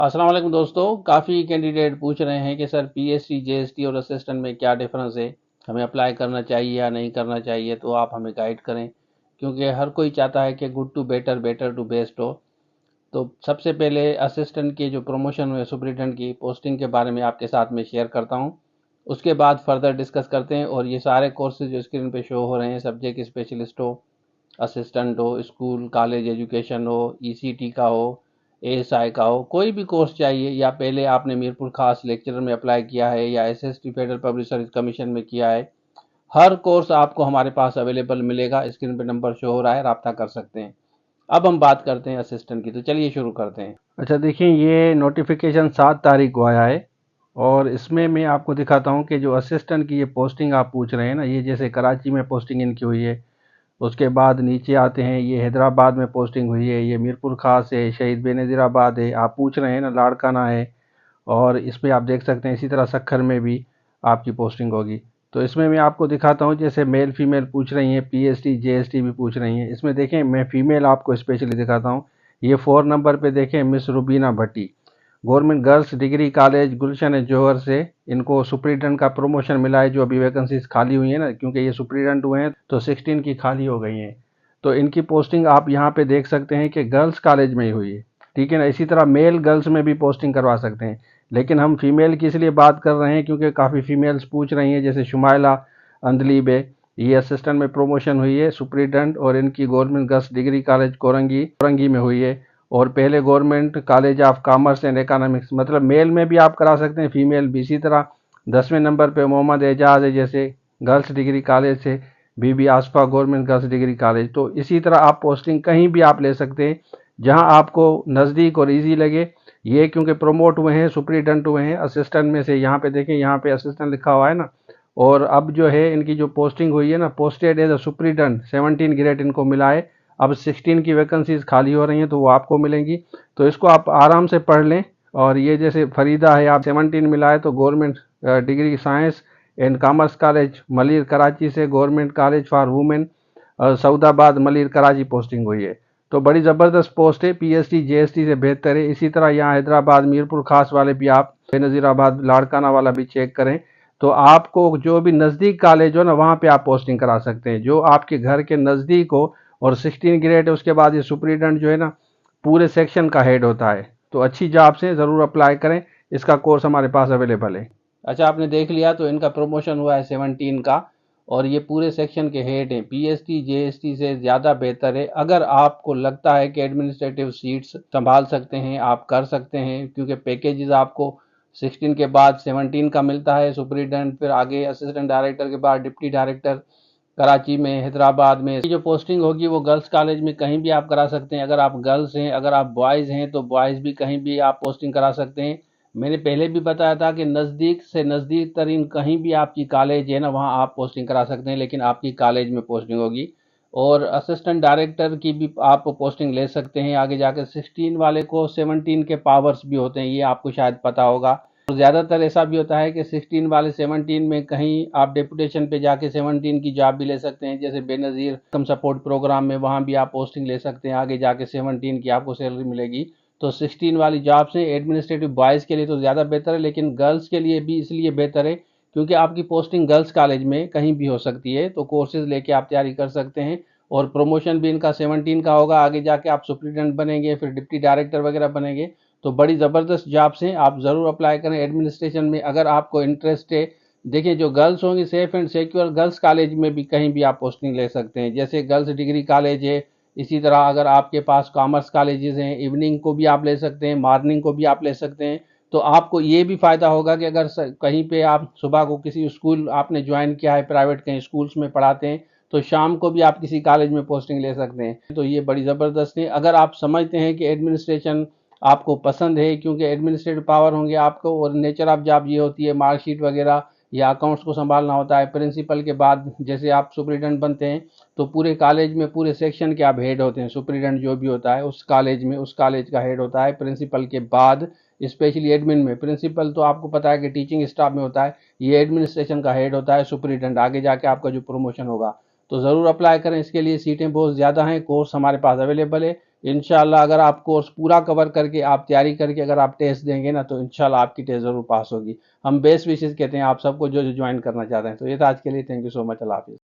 अस्सलाम वालेकुम दोस्तों। काफ़ी कैंडिडेट पूछ रहे हैं कि सर पीएसटी जेएसटी और असिस्टेंट में क्या डिफरेंस है, हमें अप्लाई करना चाहिए या नहीं करना चाहिए। तो आप हमें गाइड करें, क्योंकि हर कोई चाहता है कि good to better, better to best हो। तो सबसे पहले असिस्टेंट के जो प्रमोशन हुए सुपरिटेंडेंट की पोस्टिंग के बारे में आपके साथ में शेयर करता हूँ। उसके बाद फर्दर डिस्कस करते हैं। और ये सारे कोर्सेज जो स्क्रीन पे शो हो रहे हैं, सब्जेक्ट स्पेशलिस्ट हो, असिस्टेंट हो, स्कूल कॉलेज एजुकेशन हो, ईसीटी का हो, एएसआई का हो, कोई भी कोर्स चाहिए, या पहले आपने मीरपुर खास लेक्चरर में अप्लाई किया है या SST federal public service commission में किया है, हर कोर्स आपको हमारे पास अवेलेबल मिलेगा। स्क्रीन पे नंबर शो हो रहा है, रब्ता कर सकते हैं। अब हम बात करते हैं असिस्टेंट की, तो चलिए शुरू करते हैं। अच्छा, देखिए ये नोटिफिकेशन 7 तारीख को आया है और इसमें मैं आपको दिखाता हूँ कि जो असिस्टेंट की ये पोस्टिंग आप पूछ रहे हैं ना, ये जैसे कराची में पोस्टिंग इनकी हुई है। उसके बाद नीचे आते हैं, ये हैदराबाद में पोस्टिंग हुई है, ये मीरपुर खास है, शहीद बेनज़ीराबाद है, आप पूछ रहे हैं ना लाड़काना है। और इसमें आप देख सकते हैं इसी तरह सक्खर में भी आपकी पोस्टिंग होगी। तो इसमें मैं आपको दिखाता हूँ, जैसे मेल फीमेल पूछ रही हैं, पीएसटी जेएसटी भी पूछ रही हैं। इसमें देखें, मैं फीमेल आपको स्पेशली दिखाता हूँ। ये 4 नंबर पे देखें, मिस रुबीना भट्टी, गवर्नमेंट गर्ल्स डिग्री कॉलेज गुलशन जौहर से इनको सुप्रीडेंट का प्रमोशन मिला है। जो अभी वैकेंसीज खाली हुई है ना, क्योंकि ये सुप्रीडेंट हुए हैं तो 16 की खाली हो गई हैं। तो इनकी पोस्टिंग आप यहाँ पे देख सकते हैं कि गर्ल्स कॉलेज में ही हुई है। ठीक है ना। इसी तरह मेल गर्ल्स में भी पोस्टिंग करवा सकते हैं, लेकिन हम फीमेल की इसलिए बात कर रहे हैं क्योंकि काफ़ी फीमेल्स पूछ रही हैं। जैसे शुमाइला अंदलीब है, ये असिस्टेंट में प्रमोशन हुई है सुप्रीडेंट, और इनकी government girls degree college Korangi में हुई है। और पहले government college of commerce and economics, मतलब मेल में भी आप करा सकते हैं, फीमेल भी। इसी तरह 10वें नंबर पे मोहम्मद एजाज है, जैसे गर्ल्स डिग्री कॉलेज से बीबी आसफा गवर्नमेंट गर्ल्स डिग्री कॉलेज। तो इसी तरह आप पोस्टिंग कहीं भी आप ले सकते हैं जहां आपको नज़दीक और इजी लगे। ये क्योंकि प्रमोट हुए हैं, सुप्रीडेंट हुए हैं असिस्टेंट में से। यहाँ पे देखें, यहाँ पे असिस्टेंट लिखा हुआ है ना। और अब जो है इनकी जो पोस्टिंग हुई है ना, posted as a superintendent, 17 grade इनको मिला है। अब 16 की वैकेंसीज खाली हो रही हैं तो वो आपको मिलेंगी। तो इसको आप आराम से पढ़ लें। और ये जैसे फरीदा है, आप 17 मिला है तो government degree science and commerce college Malir Karachi से, government college for women Saudabad Malir Karachi posting हुई है। तो बड़ी ज़बरदस्त पोस्ट है, पीएसटी जेएसटी से बेहतर है। इसी तरह यहाँ हैदराबाद मीरपुर खास वाले भी आप, बेनज़ीराबाद लाड़काना वाला भी चेक करें। तो आपको जो भी नज़दीक कॉलेज हो ना, वहाँ पे आप पोस्टिंग करा सकते हैं, जो आपके घर के नज़दीक हो। और 16 ग्रेड है, उसके बाद ये सुप्रीडेंट जो है ना, पूरे सेक्शन का हेड होता है। तो अच्छी जॉब से ज़रूर अप्लाई करें, इसका कोर्स हमारे पास अवेलेबल है। अच्छा, आपने देख लिया, तो इनका प्रमोशन हुआ है 17 का, और ये पूरे सेक्शन के हेड हैं। पीएसटी जेएसटी से ज़्यादा बेहतर है। अगर आपको लगता है कि एडमिनिस्ट्रेटिव सीट्स संभाल सकते हैं, आप कर सकते हैं, क्योंकि पैकेजेस आपको 16 के बाद 17 का मिलता है सुपरिटेंडेंट, फिर आगे असिस्टेंट डायरेक्टर के बाद डिप्टी डायरेक्टर। कराची में, हैदराबाद में जो पोस्टिंग होगी वो गर्ल्स कॉलेज में कहीं भी आप करा सकते हैं। अगर आप गर्ल्स हैं, अगर आप बॉयज़ हैं तो बॉयज़ भी कहीं भी आप पोस्टिंग करा सकते हैं। मैंने पहले भी बताया था कि नज़दीक से नज़दीक तरीन कहीं भी आपकी कॉलेज है ना, वहाँ आप पोस्टिंग करा सकते हैं, लेकिन आपकी कॉलेज में पोस्टिंग होगी। और असिस्टेंट डायरेक्टर की भी आप पोस्टिंग ले सकते हैं आगे जाकर। 16 वाले को 17 के पावर्स भी होते हैं, ये आपको शायद पता होगा। और ज़्यादातर ऐसा भी होता है कि 16 वाले 17 में कहीं आप डेपुटेशन पे जाके 17 की जॉब भी ले सकते हैं, जैसे बेनज़ीर कम सपोर्ट प्रोग्राम में, वहाँ भी आप पोस्टिंग ले सकते हैं। आगे जाके 17 की आपको सैलरी मिलेगी। तो 16 वाली जॉब से एडमिनिस्ट्रेटिव बॉयज़ के लिए तो ज़्यादा बेहतर है, लेकिन गर्ल्स के लिए भी इसलिए बेहतर है क्योंकि आपकी पोस्टिंग गर्ल्स कॉलेज में कहीं भी हो सकती है। तो कोर्सेज लेके आप तैयारी कर सकते हैं। और प्रमोशन भी इनका 17 का होगा। आगे जाके आप सुप्रीटेंडेंट बनेंगे, फिर डिप्टी डायरेक्टर वगैरह बनेंगे। तो बड़ी ज़बरदस्त जॉब्स हैं, आप ज़रूर अप्लाई करें एडमिनिस्ट्रेशन में अगर आपको इंटरेस्ट है। देखिए, जो गर्ल्स होंगी, safe and secure girls college में भी कहीं भी आप पोस्टिंग ले सकते हैं, जैसे गर्ल्स डिग्री कॉलेज है। इसी तरह अगर आपके पास कॉमर्स कॉलेजेस हैं, इवनिंग को भी आप ले सकते हैं, मॉर्निंग को भी आप ले सकते हैं। तो आपको ये भी फ़ायदा होगा कि अगर कहीं पे आप सुबह को किसी स्कूल आपने ज्वाइन किया है, प्राइवेट कहीं स्कूल्स में पढ़ाते हैं, तो शाम को भी आप किसी कॉलेज में पोस्टिंग ले सकते हैं। तो ये बड़ी ज़बरदस्त है। अगर आप समझते हैं कि एडमिनिस्ट्रेशन आपको पसंद है, क्योंकि एडमिनिस्ट्रेटिव पावर होंगे आपको, और नेचर ऑफ जॉब ये होती है मार्कशीट वगैरह या अकाउंट्स को संभालना होता है। प्रिंसिपल के बाद जैसे आप सुपरिटेंडेंट बनते हैं, तो पूरे कॉलेज में पूरे सेक्शन के आप हेड होते हैं। सुपरिटेंडेंट जो भी होता है उस कॉलेज में उस कॉलेज का हेड होता है प्रिंसिपल के बाद। स्पेशली एडमिन में प्रिंसिपल तो आपको पता है कि टीचिंग स्टाफ में होता है, ये एडमिनिस्ट्रेशन का हेड होता है सुपरिटेंडेंट, आगे जाके आपका जो प्रमोशन होगा। तो ज़रूर अप्लाई करें इसके लिए, सीटें बहुत ज़्यादा हैं, कोर्स हमारे पास अवेलेबल है। इंशाल्लाह अगर आप कोर्स पूरा कवर करके आप तैयारी करके अगर आप टेस्ट देंगे ना, तो इंशाल्लाह आपकी टेस्ट ज़रूर पास होगी। हम बेस्ट विशेज़ कहते हैं आप सबको जो ज्वाइन करना चाहते हैं। तो ये था आज के लिए, थैंक यू सो मच, अल्लाह हाफ़िज़।